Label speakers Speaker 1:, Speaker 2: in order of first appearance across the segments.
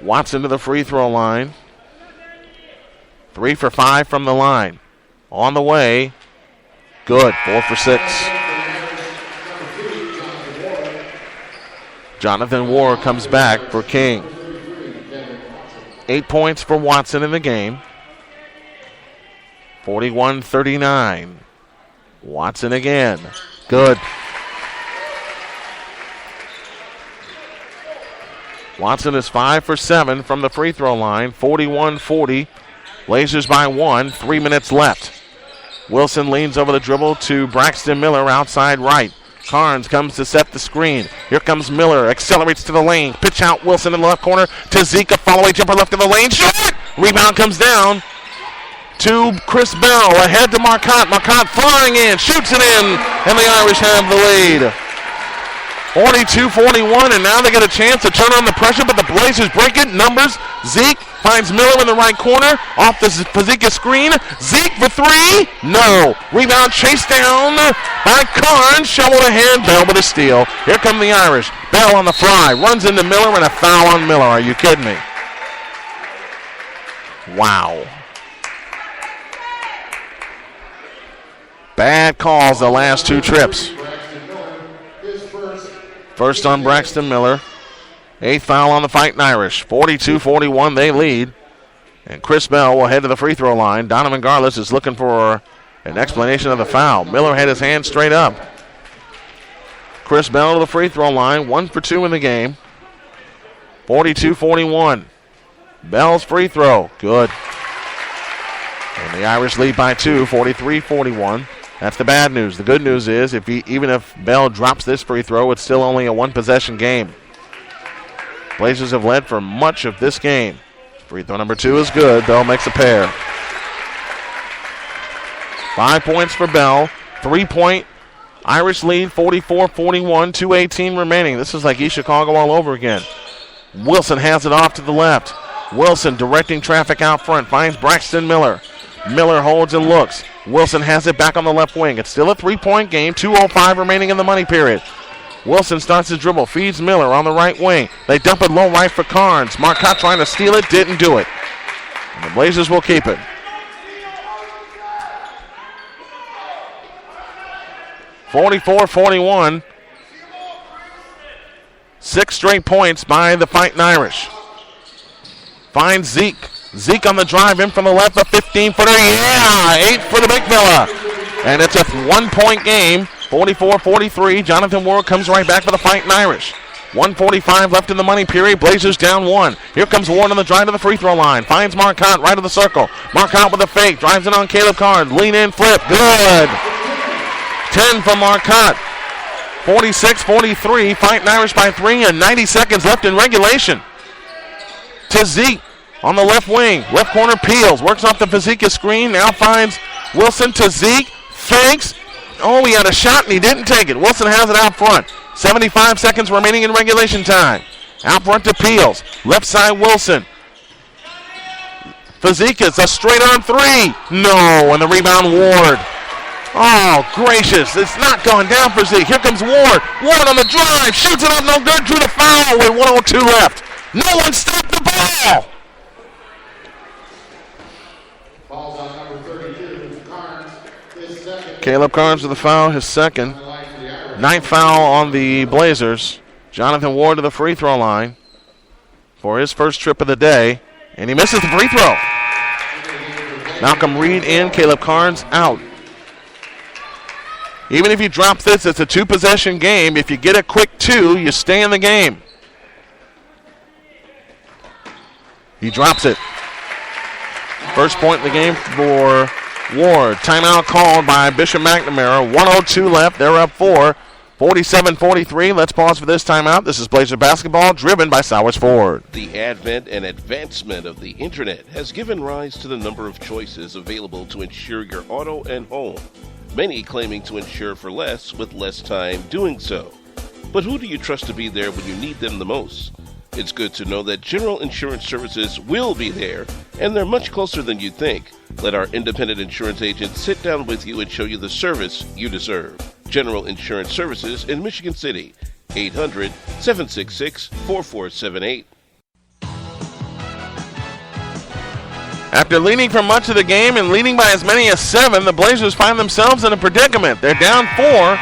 Speaker 1: Watson to the free throw line. 3 for 5 from the line. On the way. Good. 4 for 6. Jonathan Ward comes back for King. 8 points for Watson in the game. 41-39. Watson again. Good. Watson is 5 for 7 from the free throw line. 41-40. Blazers by 1. 3 minutes left. Wilson leans over the dribble to Braxton Miller outside right. Carnes comes to set the screen. Here comes Miller. Accelerates to the lane. Pitch out Wilson in the left corner to Zeke. A follow-away jumper left in the lane. Shot! Rebound comes down to Chris Bell. Ahead to Marquette. Marquette flying in. Shoots it in. And the Irish have the lead. 42-41, and now they get a chance to turn on the pressure, but the Blazers break it. Numbers. Zeke finds Miller in the right corner. Off the Pazika screen. Zeke for 3. No. Rebound chased down by Carnes. Shoveled ahead. Bell with a steal. Here come the Irish. Bell on the fly. Runs into Miller and a foul on Miller. Are you kidding me? Wow. Bad calls the last 2 trips. First on Braxton Miller. 8th foul on the Fighting Irish. 42-41, they lead. And Chris Bell will head to the free throw line. Donovan Garlis is looking for an explanation of the foul. Miller had his hand straight up. Chris Bell to the free throw line. 1 for 2 in the game. 42-41. Bell's free throw. Good. And the Irish lead by 2, 43-41. That's the bad news. The good news is, even if Bell drops this free throw, it's still only a 1-possession game. Blazers have led for much of this game. Free throw number 2 is good. Bell makes a pair. 5 points for Bell. 3-point Irish lead, 44-41, 2:18 remaining. This is like East Chicago all over again. Wilson has it off to the left. Wilson directing traffic out front. Finds Braxton Miller. Miller holds and looks. Wilson has it back on the left wing. It's still a 3-point game. 2:05 remaining in the money period. Wilson starts his dribble. Feeds Miller on the right wing. They dump it low right for Carnes. Marquette trying to steal it. Didn't do it. And the Blazers will keep it. 44-41. 6 straight points by the Fighting Irish. Finds Zeke. Zeke on the drive in from the left, a 15-footer. Yeah, 8 for the big fella. And it's a 1-point game, 44-43. Jonathan Ward comes right back for the Fighting Irish. 1:45 left in the money period. Blazers down 1. Here comes Ward on the drive to the free throw line. Finds Marquette right of the circle. Marquette with a fake. Drives it on Caleb Carnes. Lean in, flip. Good. 10 from Marquette. 46-43. Fighting Irish by 3 and 90 seconds left in regulation. To Zeke. On the left wing, left corner Peels, works off the Pazika screen, now finds Wilson to Zeke, fakes. Oh, he had a shot and he didn't take it. Wilson has it out front. 75 seconds remaining in regulation time. Out front to Peels, left side Wilson. Pazika's a straight on 3. No, and the rebound Ward. Oh, gracious, it's not going down for Zeke. Here comes Ward. Ward on the drive, shoots it up, no good, drew the foul with 1:02 left. No one stopped the ball. Caleb Carnes with the foul, his second. 9th foul on the Blazers. Jonathan Ward to the free throw line for his first trip of the day, and he misses the free throw. Malcolm Reed in, Caleb Carnes out. Even if you drop this, it's a 2-possession game. If you get a quick 2, you stay in the game. He drops it. First point in the game for Ward. Timeout called by Bishop McNamara. 1:02 left. They're up 4. 47-43. Let's pause for this timeout. This is Blazer basketball, driven by Sowers Ford.
Speaker 2: The advent and advancement of the Internet has given rise to the number of choices available to insure your auto and home. Many claiming to insure for less with less time doing so. But who do you trust to be there when you need them the most? It's good to know that General Insurance Services will be there, and they're much closer than you think. Let our independent insurance agents sit down with you and show you the service you deserve. General Insurance Services in Michigan City, 800-766-4478.
Speaker 1: After leading for much of the game and leading by as many as 7, the Blazers find themselves in a predicament. They're down 4,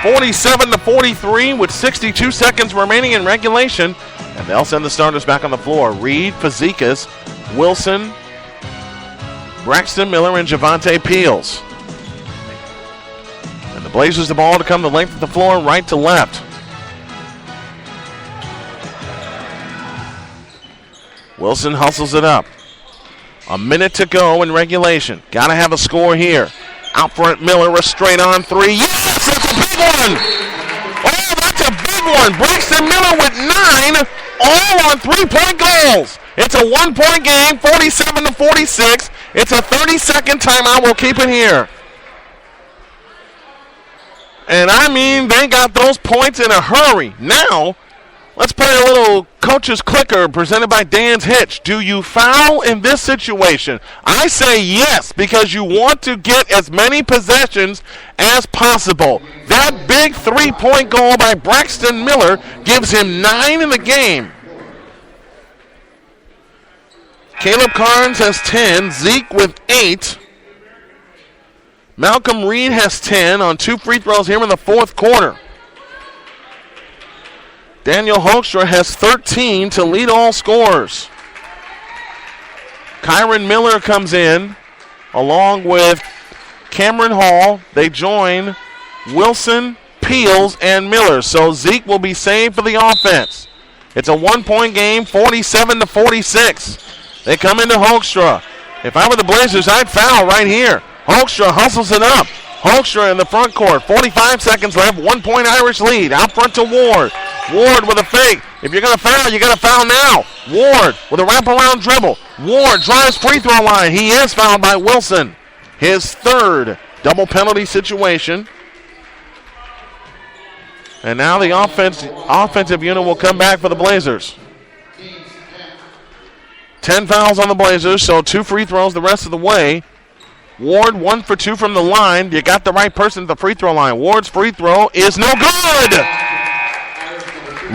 Speaker 1: 47-43 with 62 seconds remaining in regulation. And they'll send the starters back on the floor. Reed, Fazekas, Wilson, Braxton Miller, and Javante Peels. And the Blazers the ball to come the length of the floor, right to left. Wilson hustles it up. A minute to go in regulation. Got to have a score here. Out front, Miller, a straight on 3. Yes, that's a big one. Oh, that's a big one. Braxton Miller with 9, all on 3-point goals. It's a 1-point game, 47-46. It's a 30-second timeout. We'll keep it here. And I mean, they got those points in a hurry. Now, let's play a little coach's clicker presented by Dan's Hitch. Do you foul in this situation? I say yes, because you want to get as many possessions as possible. That big 3-point goal by Braxton Miller gives him 9 in the game. Caleb Carnes has 10, Zeke with 8. Malcolm Reed has 10 on 2 free throws here in the fourth quarter. Daniel Hoekstra has 13 to lead all scorers. Kyron Miller comes in along with Cameron Hall. They join Wilson, Peels, and Miller. So Zeke will be saved for the offense. It's a 1-point game, 47-46. They come into Hoekstra. If I were the Blazers, I'd foul right here. Hoekstra hustles it up. Hoekstra in the front court. 45 seconds left. 1-point Irish lead. Out front to Ward. Ward with a fake. If you're going to foul, you got to foul now. Ward with a wraparound dribble. Ward drives free throw line. He is fouled by Wilson. His third double penalty situation. And now the offensive unit will come back for the Blazers. 10 fouls on the Blazers, so 2 free throws the rest of the way. Ward 1 for 2 from the line. You got the right person at the free throw line. Ward's free throw is no good.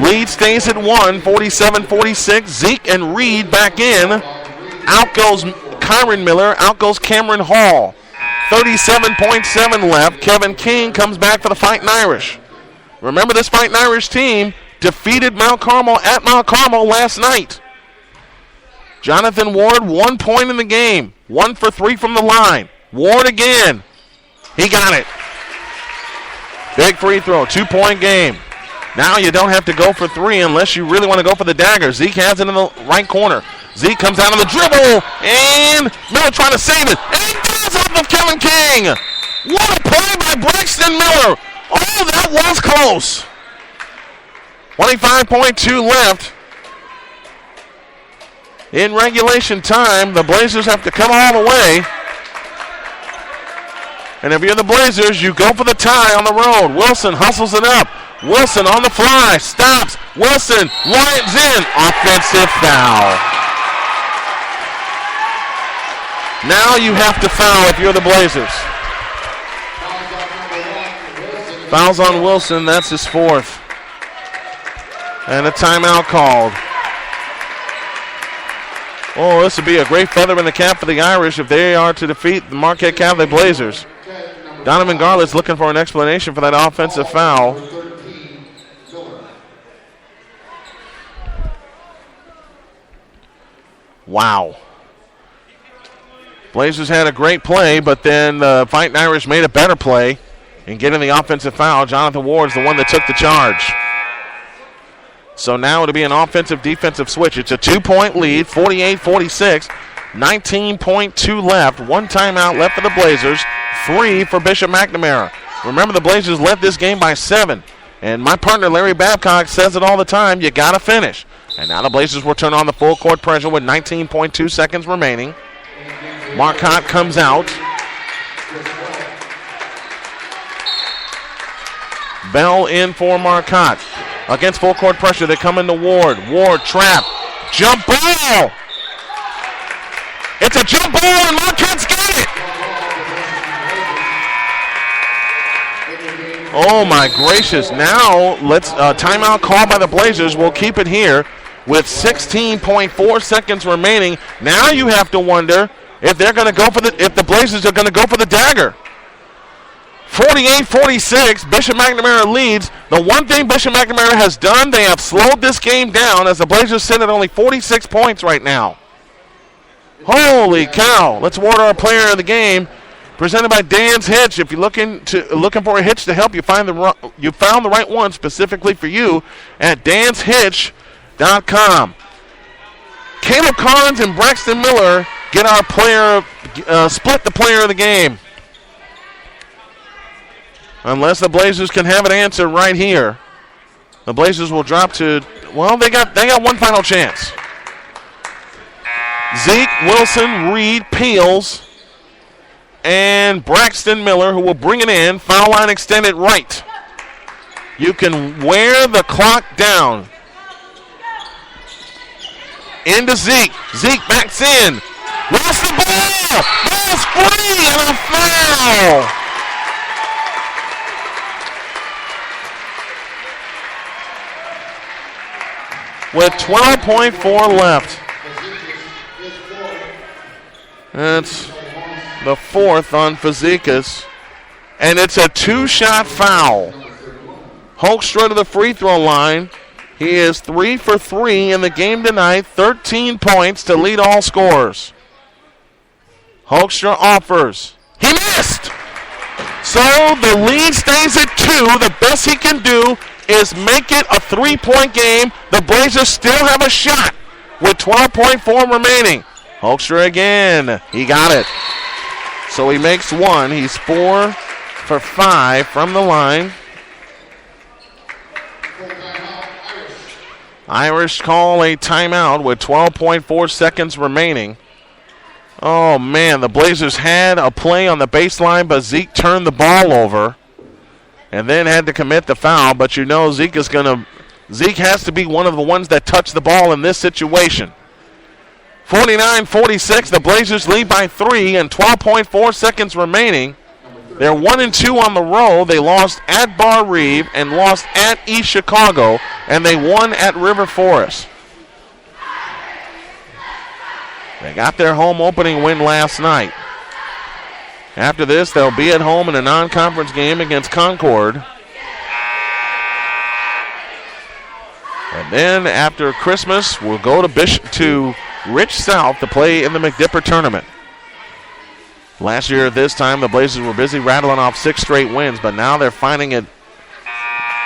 Speaker 1: Lead stays at 1, 47-46. Zeke and Reed back in. Out goes Kyron Miller. Out goes Cameron Hall. 37.7 left. Kevin King comes back for the Fighting Irish. Remember, this Fighting Irish team defeated Mount Carmel at Mount Carmel last night. Jonathan Ward, 1 point in the game. 1 for 3 from the line. Ward again. He got it. Big free throw, 2-point game. Now you don't have to go for 3 unless you really want to go for the dagger. Zeke has it in the right corner. Zeke comes out on the dribble, and Miller trying to save it. And he does off of Kevin King. What a play by Braxton Miller. Oh, that was close. 25.2 left. In regulation time, the Blazers have to come all the way. And if you're the Blazers, you go for the tie on the road. Wilson hustles it up. Wilson on the fly, stops. Wilson winds in. Offensive foul. Now you have to foul if you're the Blazers. Fouls on Wilson, that's his 4th. And a timeout called. Oh, this would be a great feather in the cap for the Irish if they are to defeat the Marquette Catholic Blazers. Donovan Garlett's looking for an explanation for that offensive foul. Wow. Blazers had a great play, but then the Fighting Irish made a better play in getting the offensive foul. Jonathan Ward's the one that took the charge. So now it'll be an offensive-defensive switch. It's a 2-point lead, 48-46, 19.2 left. 1 timeout left for the Blazers, 3 for Bishop McNamara. Remember, the Blazers led this game by 7. And my partner, Larry Babcock, says it all the time, you got to finish. And now the Blazers will turn on the full court pressure with 19.2 seconds remaining. Marquette comes out. Bell in for Marquette. Against full court pressure, they come into Ward. Ward trap. Jump ball. It's a jump ball, and Marquette's got it. Oh, my gracious. Now, let's timeout call by the Blazers. We'll keep it here with 16.4 seconds remaining. Now you have to wonder if they're going to go for if the Blazers are going to go for the dagger. 48-46, Bishop McNamara leads. The one thing Bishop McNamara has done, they have slowed this game down as the Blazers sit at only 46 points right now. Holy cow. Let's award our player of the game, presented by Dan's Hitch. If you're looking for a hitch to help you found the right one specifically for you at danshitch.com. Caleb Collins and Braxton Miller get our split the player of the game. Unless the Blazers can have an answer right here, the Blazers will drop to, well, they got one final chance. Zeke, Wilson, Reed, Peels, and Braxton Miller, who will bring it in. Foul line extended right. You can wear the clock down. Into Zeke. Zeke backs in. Lost the ball. Ball's free and a foul. With 12.4 left. That's the fourth on Fazekas. And it's a two-shot foul. Hoekstra to the free throw line. He is 3 for 3 in the game tonight. 13 points to lead all scorers. Hoekstra offers. He missed! So the lead stays at 2. The best he can do is make it a 3-point game. The Blazers still have a shot with 12.4 remaining. Hoekstra again. He got it. So he makes one. He's 4 for 5 from the line. Irish call a timeout with 12.4 seconds remaining. Oh, man, the Blazers had a play on the baseline, but Zeke turned the ball over and then had to commit the foul. But you know Zeke has to be one of the ones that touch the ball in this situation. 49-46, the Blazers lead by 3 and 12.4 seconds remaining. They're 1-2 on the road. They lost at Bar Reeve and lost at East Chicago, and they won at River Forest. They got their home opening win last night. After this, they'll be at home in a non-conference game against Concord. And then after Christmas, we'll go to Rich South to play in the McDipper tournament. Last year at this time, the Blazers were busy rattling off 6 straight wins, but now they're finding it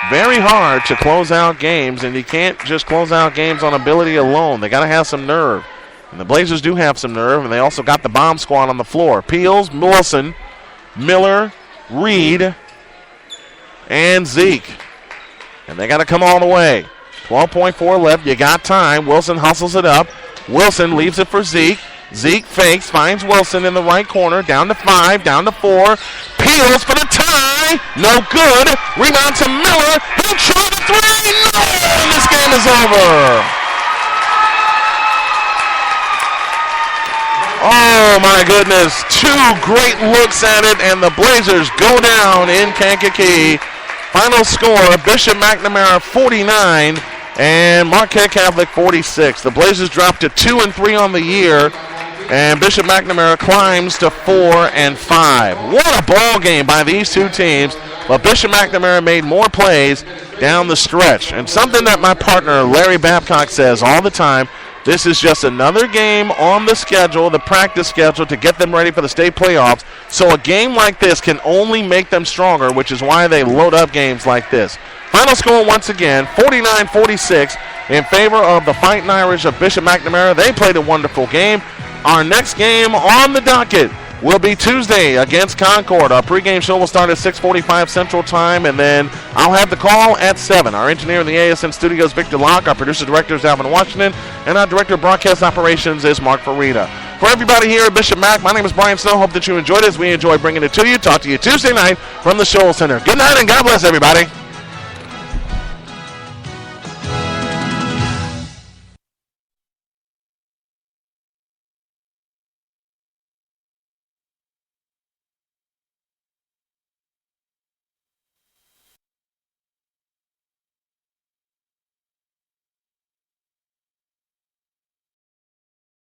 Speaker 1: very hard to close out games, and you can't just close out games on ability alone. They got to have some nerve. And the Blazers do have some nerve, and they also got the bomb squad on the floor. Peels, Wilson, Miller, Reed, and Zeke. And they got to come all the way. 12.4 left. You got time. Wilson hustles it up. Wilson leaves it for Zeke. Zeke fakes, finds Wilson in the right corner. Down to 5, down to 4. Peels for the tie. No good. Rebound to Miller. He'll try the 3. No! And this game is over. Oh, my goodness. 2 great looks at it, and the Blazers go down in Kankakee. Final score, Bishop McNamara 49 and Marquette Catholic 46. The Blazers drop to 2-3 on the year, and Bishop McNamara climbs to 4-5. What a ball game by these two teams, but Bishop McNamara made more plays down the stretch. And something that my partner Larry Babcock says all the time, this is just another game on the schedule, the practice schedule, to get them ready for the state playoffs. So a game like this can only make them stronger, which is why they load up games like this. Final score once again, 49-46 in favor of the Fighting Irish of Bishop McNamara. They played a wonderful game. Our next game on the docket will be Tuesday against Concord. Our pregame show will start at 6:45 Central Time, and then I'll have the call at 7. Our engineer in the ASN studio is Victor Locke. Our producer-director is Alvin Washington, and our director of broadcast operations is Mark Farida. For everybody here at Bishop Mac, my name is Brian Snow. Hope that you enjoyed it as we enjoy bringing it to you. Talk to you Tuesday night from the Shoals Center. Good night and God bless everybody.